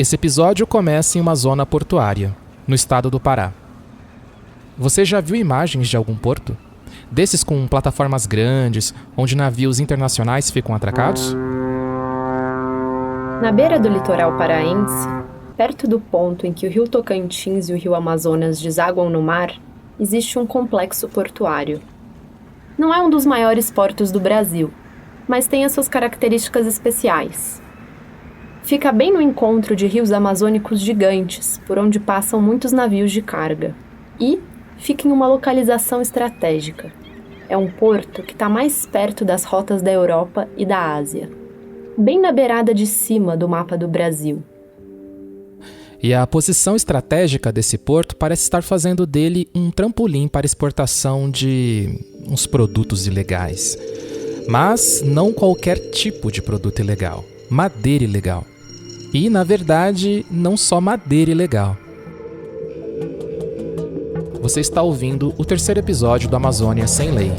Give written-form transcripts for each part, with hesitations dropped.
Esse episódio começa em uma zona portuária, no estado do Pará. Você já viu imagens de algum porto? Desses com plataformas grandes, onde navios internacionais ficam atracados? Na beira do litoral paraense, perto do ponto em que o rio Tocantins e o rio Amazonas desaguam no mar, existe um complexo portuário. Não é um dos maiores portos do Brasil, mas tem as suas características especiais. Fica bem no encontro de rios amazônicos gigantes, por onde passam muitos navios de carga. E fica em uma localização estratégica. É um porto que está mais perto das rotas da Europa e da Ásia, bem na beirada de cima do mapa do Brasil. E a posição estratégica desse porto parece estar fazendo dele um trampolim para exportação de uns produtos ilegais. Mas não qualquer tipo de produto ilegal. Madeira ilegal. E, na verdade, não só madeira ilegal. Você está ouvindo o terceiro episódio do Amazônia Sem Lei.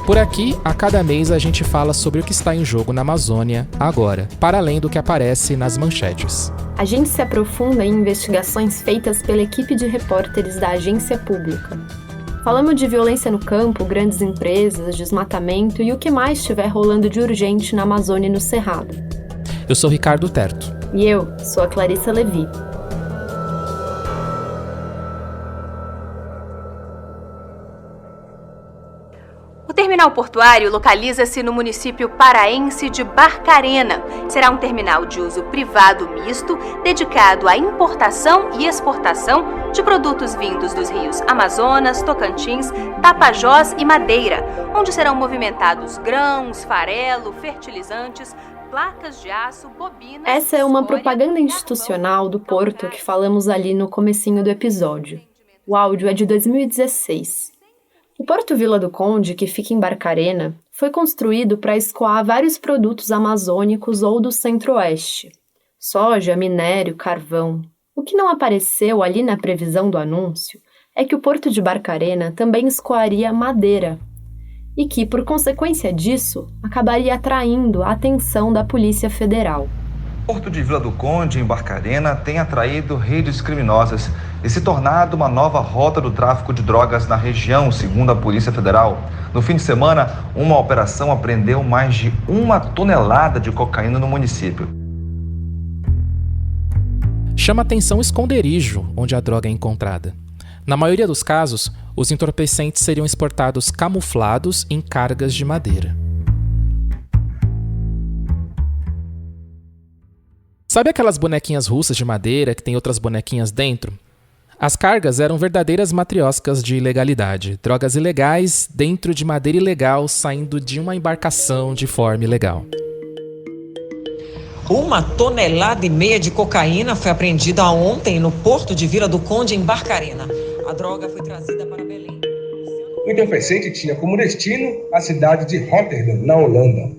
Por aqui, a cada mês a gente fala sobre o que está em jogo na Amazônia agora, para além do que aparece nas manchetes. A gente se aprofunda em investigações feitas pela equipe de repórteres da agência pública. Falamos de violência no campo, grandes empresas, desmatamento e o que mais estiver rolando de urgente na Amazônia e no Cerrado. Eu sou Ricardo Terto. E eu sou a Clarissa Levi. O terminal portuário localiza-se no município paraense de Barcarena. Será um terminal de uso privado misto, dedicado à importação e exportação de produtos vindos dos rios Amazonas, Tocantins, Tapajós e Madeira, onde serão movimentados grãos, farelo, fertilizantes, placas de aço, bobinas... Essa é uma propaganda institucional do porto que falamos ali no comecinho do episódio. O áudio é de 2016. O Porto Vila do Conde, que fica em Barcarena, foi construído para escoar vários produtos amazônicos ou do centro-oeste. Soja, minério, carvão. O que não apareceu ali na previsão do anúncio é que o Porto de Barcarena também escoaria madeira e que, por consequência disso, acabaria atraindo a atenção da Polícia Federal. O Porto de Vila do Conde, em Barcarena, tem atraído redes criminosas e se tornado uma nova rota do tráfico de drogas na região, segundo a Polícia Federal. No fim de semana, uma operação apreendeu mais de 1 tonelada de cocaína no município. Chama atenção o esconderijo onde a droga é encontrada. Na maioria dos casos, os entorpecentes seriam exportados camuflados em cargas de madeira. Sabe aquelas bonequinhas russas de madeira que tem outras bonequinhas dentro? As cargas eram verdadeiras matrioscas de ilegalidade, drogas ilegais dentro de madeira ilegal saindo de uma embarcação de forma ilegal. 1,5 toneladas de cocaína foi apreendida ontem no Porto de Vila do Conde, em Barcarena. A droga foi trazida para Belém. O entorpecente tinha como destino a cidade de Rotterdam, na Holanda.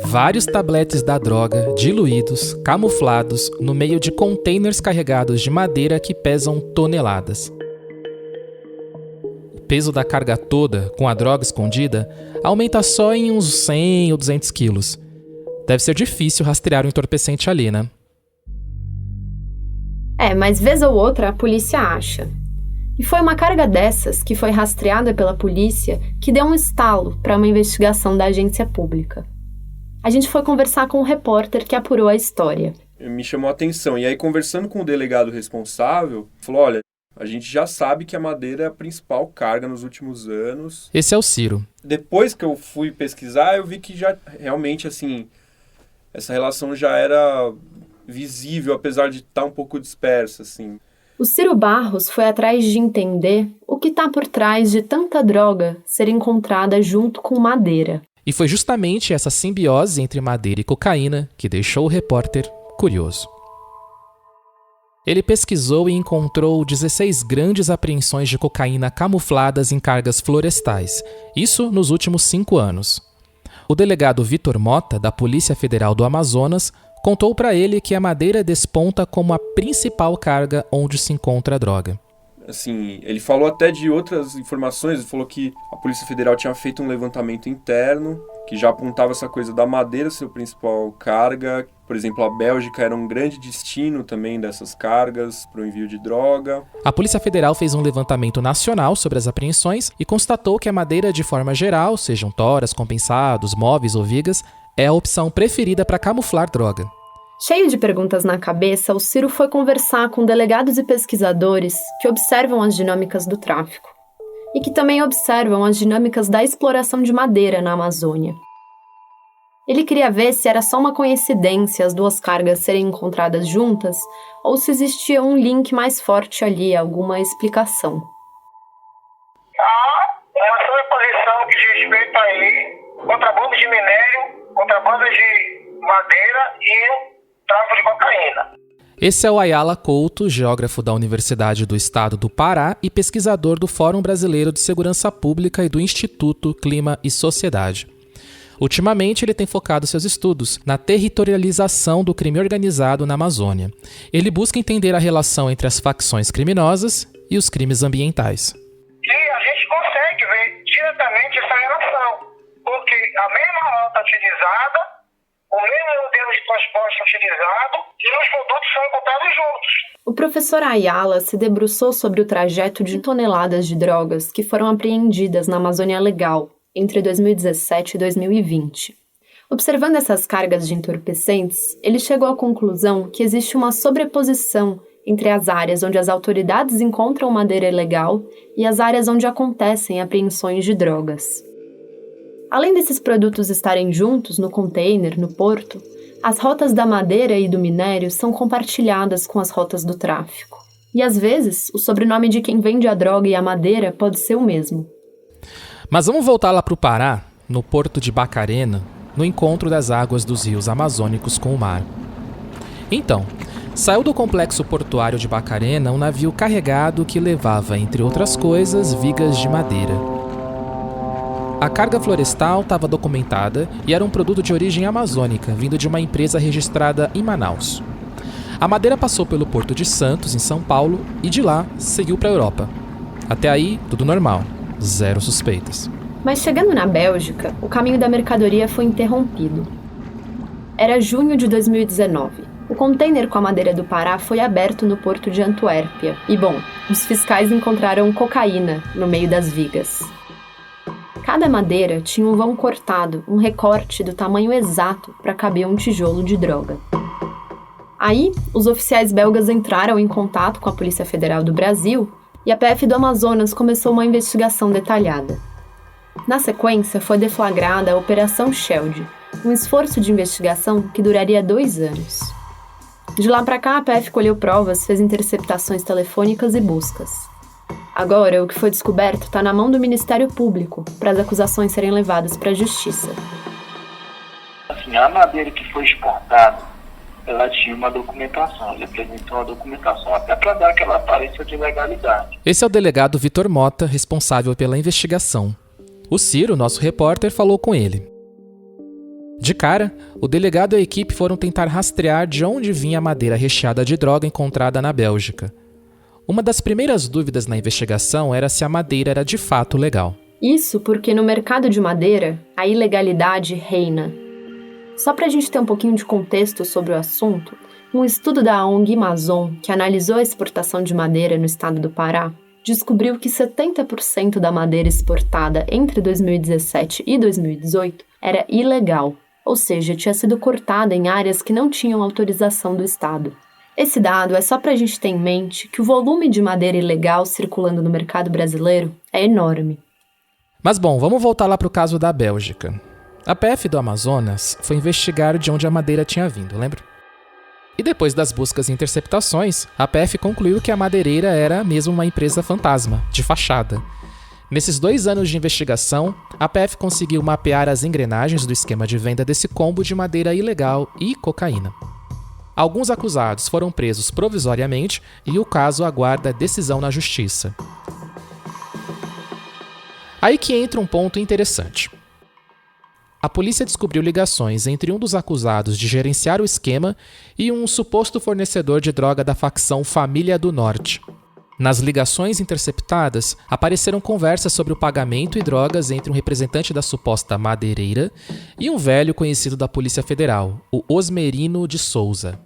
Vários tabletes da droga, diluídos, camuflados, no meio de containers carregados de madeira que pesam toneladas. O peso da carga toda, com a droga escondida, aumenta só em uns 100 ou 200 quilos. Deve ser difícil rastrear o entorpecente ali, né? Mas vez ou outra a polícia acha. E foi uma carga dessas que foi rastreada pela polícia que deu um estalo para uma investigação da agência pública. A gente foi conversar com um repórter que apurou a história. Me chamou a atenção. E aí, conversando com o delegado responsável, falou, olha, a gente já sabe que a madeira é a principal carga nos últimos anos. Esse é o Ciro. Depois que eu fui pesquisar, eu vi que já realmente, assim, essa relação já era visível, apesar de estar um pouco dispersa, assim. O Ciro Barros foi atrás de entender o que está por trás de tanta droga ser encontrada junto com madeira. E foi justamente essa simbiose entre madeira e cocaína que deixou o repórter curioso. Ele pesquisou e encontrou 16 grandes apreensões de cocaína camufladas em cargas florestais, isso nos últimos 5 anos. O delegado Vitor Mota, da Polícia Federal do Amazonas, contou para ele que a madeira desponta como a principal carga onde se encontra a droga. Assim, ele falou até de outras informações, ele falou que a Polícia Federal tinha feito um levantamento interno, que já apontava essa coisa da madeira ser a principal carga. Por exemplo, a Bélgica era um grande destino também dessas cargas para o envio de droga. A Polícia Federal fez um levantamento nacional sobre as apreensões e constatou que a madeira, de forma geral, sejam toras, compensados, móveis ou vigas, é a opção preferida para camuflar droga. Cheio de perguntas na cabeça, o Ciro foi conversar com delegados e pesquisadores que observam as dinâmicas do tráfico e que também observam as dinâmicas da exploração de madeira na Amazônia. Ele queria ver se era só uma coincidência as duas cargas serem encontradas juntas ou se existia um link mais forte ali, alguma explicação. Há uma sobreposição que diz respeito aí, contrabando de minério, contrabando de madeira e tráfico de cocaína. Esse é o Ayala Couto, geógrafo da Universidade do Estado do Pará e pesquisador do Fórum Brasileiro de Segurança Pública e do Instituto Clima e Sociedade. Ultimamente, ele tem focado seus estudos na territorialização do crime organizado na Amazônia. Ele busca entender a relação entre as facções criminosas e os crimes ambientais. E a gente consegue ver diretamente essa relação, porque a mesma rota utilizada, o mesmo modelo de transporte utilizado e os produtos são encontrados juntos. O professor Ayala se debruçou sobre o trajeto de toneladas de drogas que foram apreendidas na Amazônia Legal entre 2017 e 2020. Observando essas cargas de entorpecentes, ele chegou à conclusão que existe uma sobreposição entre as áreas onde as autoridades encontram madeira ilegal e as áreas onde acontecem apreensões de drogas. Além desses produtos estarem juntos no container, no porto, as rotas da madeira e do minério são compartilhadas com as rotas do tráfico. E às vezes, o sobrenome de quem vende a droga e a madeira pode ser o mesmo. Mas vamos voltar lá para o Pará, no porto de Barcarena, no encontro das águas dos rios amazônicos com o mar. Então, saiu do complexo portuário de Barcarena um navio carregado que levava, entre outras coisas, vigas de madeira. A carga florestal estava documentada e era um produto de origem amazônica, vindo de uma empresa registrada em Manaus. A madeira passou pelo Porto de Santos, em São Paulo, e de lá seguiu para a Europa. Até aí, tudo normal, zero suspeitas. Mas chegando na Bélgica, o caminho da mercadoria foi interrompido. Era junho de 2019. O container com a madeira do Pará foi aberto no porto de Antuérpia. E, bom, os fiscais encontraram cocaína no meio das vigas. Cada madeira tinha um vão cortado, um recorte do tamanho exato para caber um tijolo de droga. Aí, os oficiais belgas entraram em contato com a Polícia Federal do Brasil e a PF do Amazonas começou uma investigação detalhada. Na sequência, foi deflagrada a Operação Sheld, um esforço de investigação que duraria 2 anos. De lá para cá, a PF colheu provas, fez interceptações telefônicas e buscas. Agora, o que foi descoberto está na mão do Ministério Público, para as acusações serem levadas para a Justiça. Assim, a madeira que foi exportada, ela tinha uma documentação, ele apresentou uma documentação até para dar aquela aparência de legalidade. Esse é o delegado Vitor Mota, responsável pela investigação. O Ciro, nosso repórter, falou com ele. De cara, o delegado e a equipe foram tentar rastrear de onde vinha a madeira recheada de droga encontrada na Bélgica. Uma das primeiras dúvidas na investigação era se a madeira era de fato legal. Isso porque no mercado de madeira, a ilegalidade reina. Só para a gente ter um pouquinho de contexto sobre o assunto, um estudo da ONG Amazon, que analisou a exportação de madeira no estado do Pará, descobriu que 70% da madeira exportada entre 2017 e 2018 era ilegal, ou seja, tinha sido cortada em áreas que não tinham autorização do estado. Esse dado é só para a gente ter em mente que o volume de madeira ilegal circulando no mercado brasileiro é enorme. Mas bom, vamos voltar lá para o caso da Bélgica. A PF do Amazonas foi investigar de onde a madeira tinha vindo, lembra? E depois das buscas e interceptações, a PF concluiu que a madeireira era mesmo uma empresa fantasma, de fachada. Nesses 2 anos de investigação, a PF conseguiu mapear as engrenagens do esquema de venda desse combo de madeira ilegal e cocaína. Alguns acusados foram presos provisoriamente e o caso aguarda decisão na justiça. Aí que entra um ponto interessante. A polícia descobriu ligações entre um dos acusados de gerenciar o esquema e um suposto fornecedor de droga da facção Família do Norte. Nas ligações interceptadas, apareceram conversas sobre o pagamento e drogas entre um representante da suposta madeireira e um velho conhecido da Polícia Federal, o Osmerino de Souza.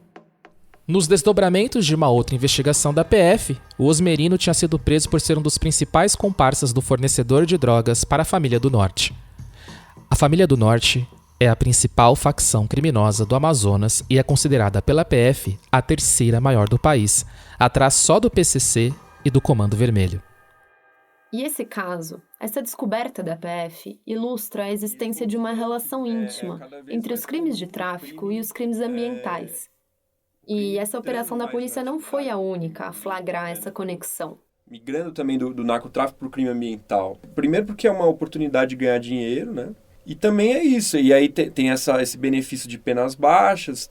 Nos desdobramentos de uma outra investigação da PF, o Osmerino tinha sido preso por ser um dos principais comparsas do fornecedor de drogas para a Família do Norte. A Família do Norte é a principal facção criminosa do Amazonas e é considerada pela PF a terceira maior do país, atrás só do PCC e do Comando Vermelho. E esse caso, essa descoberta da PF, ilustra a existência de uma relação íntima entre os crimes de tráfico e os crimes ambientais. E essa operação da polícia não foi a única a flagrar essa conexão. Migrando também do narcotráfico para o crime ambiental. Primeiro porque é uma oportunidade de ganhar dinheiro, né? E também é isso. E aí tem esse benefício de penas baixas,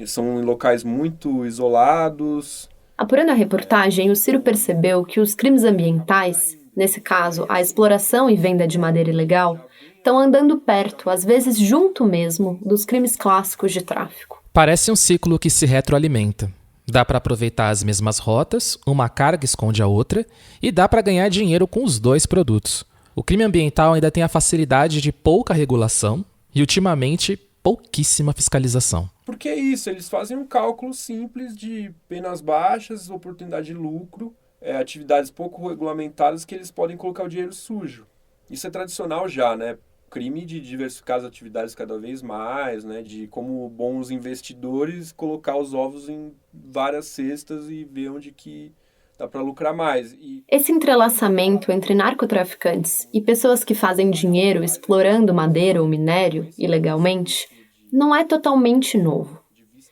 são em locais muito isolados. Apurando a reportagem, o Ciro percebeu que os crimes ambientais, nesse caso a exploração e venda de madeira ilegal, estão andando perto, às vezes junto mesmo, dos crimes clássicos de tráfico. Parece um ciclo que se retroalimenta. Dá para aproveitar as mesmas rotas, uma carga esconde a outra, e dá para ganhar dinheiro com os dois produtos. O crime ambiental ainda tem a facilidade de pouca regulação e, ultimamente, pouquíssima fiscalização. Porque é isso, eles fazem um cálculo simples de penas baixas, oportunidade de lucro, atividades pouco regulamentadas que eles podem colocar o dinheiro sujo. Isso é tradicional já, né? Crime de diversificar as atividades cada vez mais, né? De como bons investidores colocar os ovos em várias cestas e ver onde que dá para lucrar mais. Esse entrelaçamento entre narcotraficantes e pessoas que fazem dinheiro explorando madeira ou minério ilegalmente não é totalmente novo.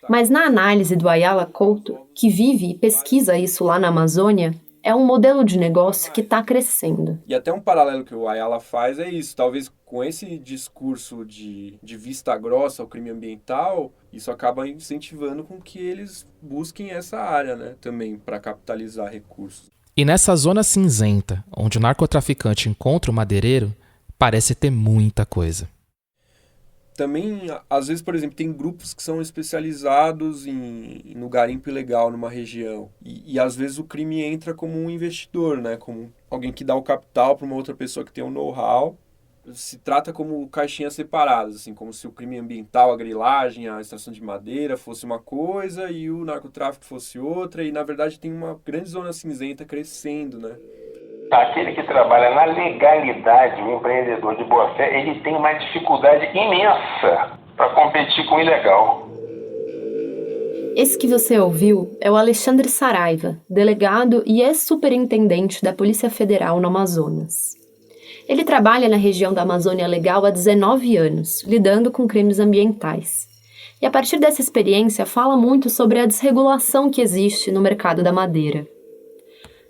Mas na análise do Ayala Couto, que vive e pesquisa isso lá na Amazônia, é um modelo de negócio que está crescendo. E até um paralelo que o Ayala faz é isso. Talvez com esse discurso de vista grossa ao crime ambiental, isso acaba incentivando com que eles busquem essa área, né, também, para capitalizar recursos. E nessa zona cinzenta, onde o narcotraficante encontra o madeireiro, parece ter muita coisa. Também, às vezes, por exemplo, tem grupos que são especializados no garimpo ilegal numa região. E às vezes o crime entra como um investidor, né? Como alguém que dá o capital para uma outra pessoa que tem um know-how. Se trata como caixinhas separadas, assim, como se o crime ambiental, a grilagem, a extração de madeira fosse uma coisa e o narcotráfico fosse outra. E, na verdade, tem uma grande zona cinzenta crescendo, né? Aquele que trabalha na legalidade, o empreendedor de boa fé, ele tem uma dificuldade imensa para competir com o ilegal. Esse que você ouviu é o Alexandre Saraiva, delegado e ex-superintendente da Polícia Federal no Amazonas. Ele trabalha na região da Amazônia Legal há 19 anos, lidando com crimes ambientais. E a partir dessa experiência fala muito sobre a desregulação que existe no mercado da madeira.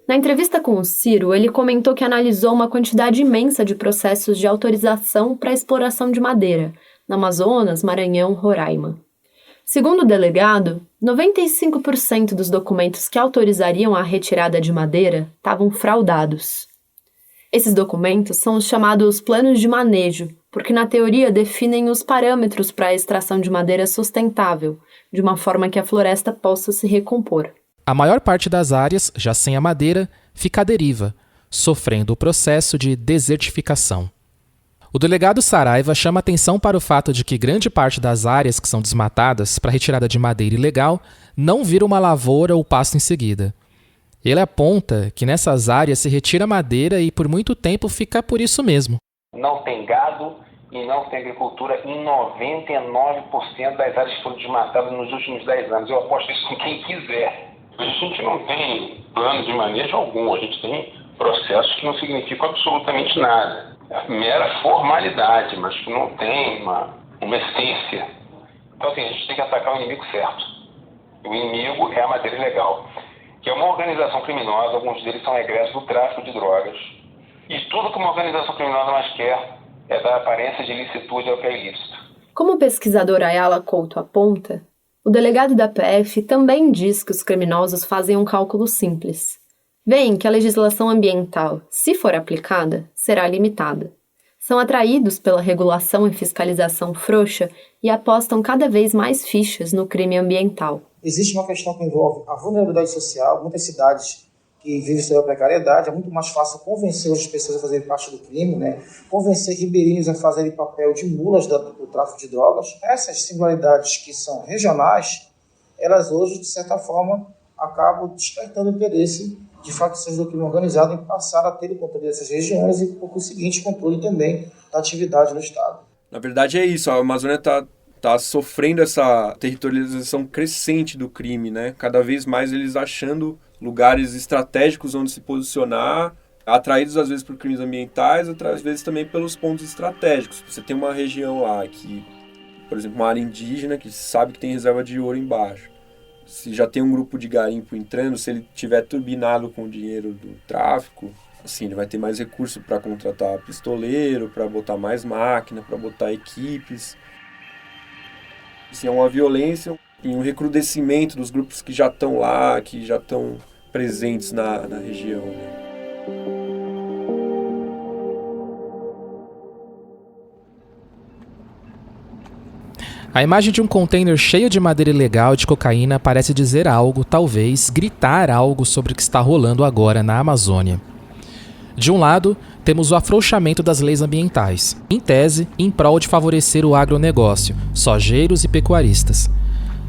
Na entrevista com o Ciro, ele comentou que analisou uma quantidade imensa de processos de autorização para exploração de madeira, no Amazonas, Maranhão, Roraima. Segundo o delegado, 95% dos documentos que autorizariam a retirada de madeira estavam fraudados. Esses documentos são os chamados planos de manejo, porque na teoria definem os parâmetros para a extração de madeira sustentável, de uma forma que a floresta possa se recompor. A maior parte das áreas, já sem a madeira, fica à deriva, sofrendo o processo de desertificação. O delegado Saraiva chama atenção para o fato de que grande parte das áreas que são desmatadas para retirada de madeira ilegal não vira uma lavoura ou pasto em seguida. Ele aponta que nessas áreas se retira madeira e por muito tempo fica por isso mesmo. Não tem gado e não tem agricultura em 99% das áreas que foram desmatadas nos últimos 10 anos. Eu aposto isso com quem quiser. A gente não tem plano de manejo algum, a gente tem processos que não significam absolutamente nada. É mera formalidade, mas que não tem uma essência. Então, assim, a gente tem que atacar o inimigo certo. O inimigo é a madeira ilegal, que é uma organização criminosa, alguns deles são egressos do tráfico de drogas. E tudo que uma organização criminosa mais quer é dar aparência de ilicitude ao que é ilícito. Como o pesquisador Ayala Couto aponta, o delegado da PF também diz que os criminosos fazem um cálculo simples. Veem que a legislação ambiental, se for aplicada, será limitada. São atraídos pela regulação e fiscalização frouxa e apostam cada vez mais fichas no crime ambiental. Existe uma questão que envolve a vulnerabilidade social. Muitas cidades que vive sob a precariedade. É muito mais fácil convencer as pessoas a fazerem parte do crime, né? Convencer ribeirinhos a fazerem papel de mulas do tráfico de drogas. Essas singularidades que são regionais, elas hoje, de certa forma, acabam despertando o interesse de facções do crime organizado em passar a ter o controle dessas regiões e, por conseguinte, controle também da atividade no Estado. Na verdade é isso, a Amazônia está sofrendo essa territorialização crescente do crime, né? Cada vez mais eles achando lugares estratégicos onde se posicionar, atraídos às vezes por crimes ambientais, outras vezes também pelos pontos estratégicos. Você tem uma região lá que, por exemplo, uma área indígena que sabe que tem reserva de ouro embaixo. Se já tem um grupo de garimpo entrando, se ele tiver turbinado com o dinheiro do tráfico, assim, ele vai ter mais recurso para contratar pistoleiro, para botar mais máquina, para botar equipes. Assim, é uma violência e um recrudescimento dos grupos que já estão lá, que já estão presentes na região, né? A imagem de um container cheio de madeira ilegal e de cocaína parece dizer algo, talvez gritar algo sobre o que está rolando agora na Amazônia. De um lado, temos o afrouxamento das leis ambientais, em tese, em prol de favorecer o agronegócio, sojeiros e pecuaristas.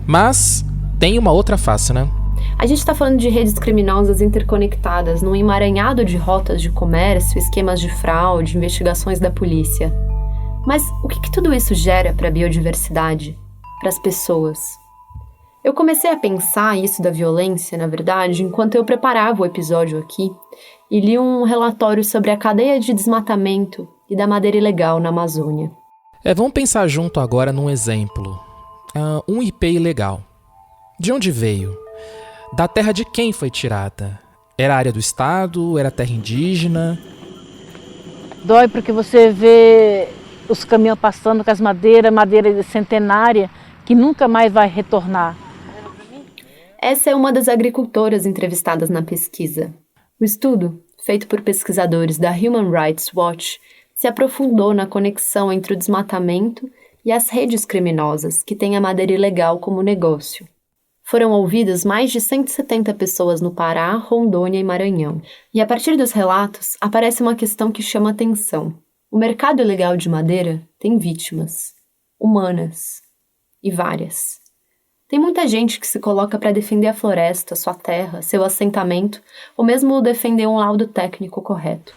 Mas tem uma outra face, né? A gente está falando de redes criminosas interconectadas num emaranhado de rotas de comércio, esquemas de fraude, investigações da polícia. Mas o que tudo isso gera para a biodiversidade, para as pessoas? Eu comecei a pensar isso da violência, na verdade, enquanto eu preparava o episódio aqui e li um relatório sobre a cadeia de desmatamento e da madeira ilegal na Amazônia. Vamos pensar junto agora num exemplo. Um IP ilegal. De onde veio? Da terra de quem foi tirada? Era área do Estado? Era terra indígena? Dói porque você vê os caminhões passando com as madeira centenária, que nunca mais vai retornar. Essa é uma das agricultoras entrevistadas na pesquisa. O estudo, feito por pesquisadores da Human Rights Watch, se aprofundou na conexão entre o desmatamento e as redes criminosas que têm a madeira ilegal como negócio. Foram ouvidas mais de 170 pessoas no Pará, Rondônia e Maranhão. E a partir dos relatos, aparece uma questão que chama atenção. O mercado ilegal de madeira tem vítimas, humanas, e várias. Tem muita gente que se coloca para defender a floresta, sua terra, seu assentamento, ou mesmo defender um laudo técnico correto.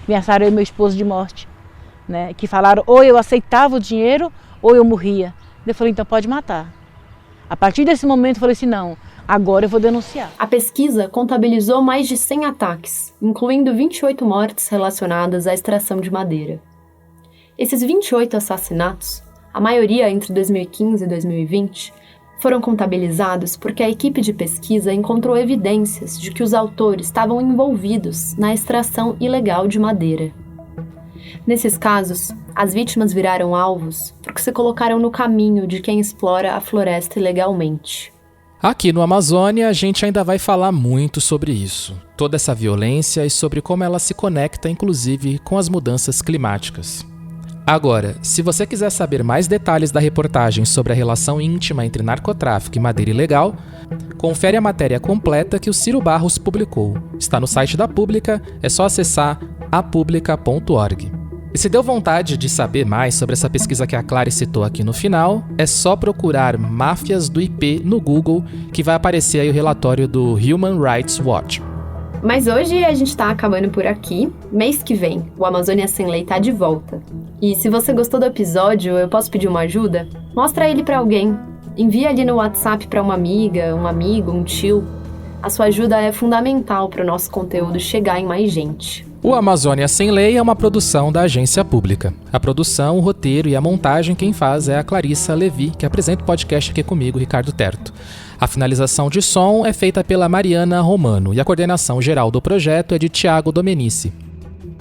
Ameaçaram eu e meu esposo de morte, né? Que falaram ou eu aceitava o dinheiro ou eu morria. Eu falei, então pode matar. A partir desse momento eu falei assim, não, agora eu vou denunciar. A pesquisa contabilizou mais de 100 ataques, incluindo 28 mortes relacionadas à extração de madeira. Esses 28 assassinatos, a maioria entre 2015 e 2020, foram contabilizados porque a equipe de pesquisa encontrou evidências de que os autores estavam envolvidos na extração ilegal de madeira. Nesses casos, as vítimas viraram alvos porque se colocaram no caminho de quem explora a floresta ilegalmente. Aqui no Amazônia, a gente ainda vai falar muito sobre isso, toda essa violência e sobre como ela se conecta, inclusive, com as mudanças climáticas. Agora, se você quiser saber mais detalhes da reportagem sobre a relação íntima entre narcotráfico e madeira ilegal, confere a matéria completa que o Ciro Barros publicou. Está no site da Pública, é só acessar apublica.org. E se deu vontade de saber mais sobre essa pesquisa que a Clary citou aqui no final, é só procurar Máfias do IP no Google, que vai aparecer aí o relatório do Human Rights Watch. Mas hoje a gente tá acabando por aqui. Mês que vem, o Amazônia Sem Lei tá de volta. E se você gostou do episódio, eu posso pedir uma ajuda? Mostra ele pra alguém. Envia ali no WhatsApp pra uma amiga, um amigo, um tio. A sua ajuda é fundamental para o nosso conteúdo chegar em mais gente. O Amazônia Sem Lei é uma produção da Agência Pública. A produção, o roteiro e a montagem quem faz é a Clarissa Levi, que apresenta o podcast aqui comigo, Ricardo Terto. A finalização de som é feita pela Mariana Romano e a coordenação geral do projeto é de Thiago Domenici.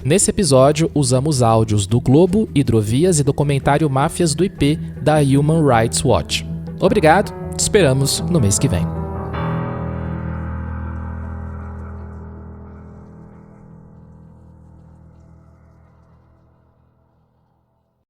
Nesse episódio, usamos áudios do Globo, Hidrovias e documentário Máfias do IP da Human Rights Watch. Obrigado, te esperamos no mês que vem.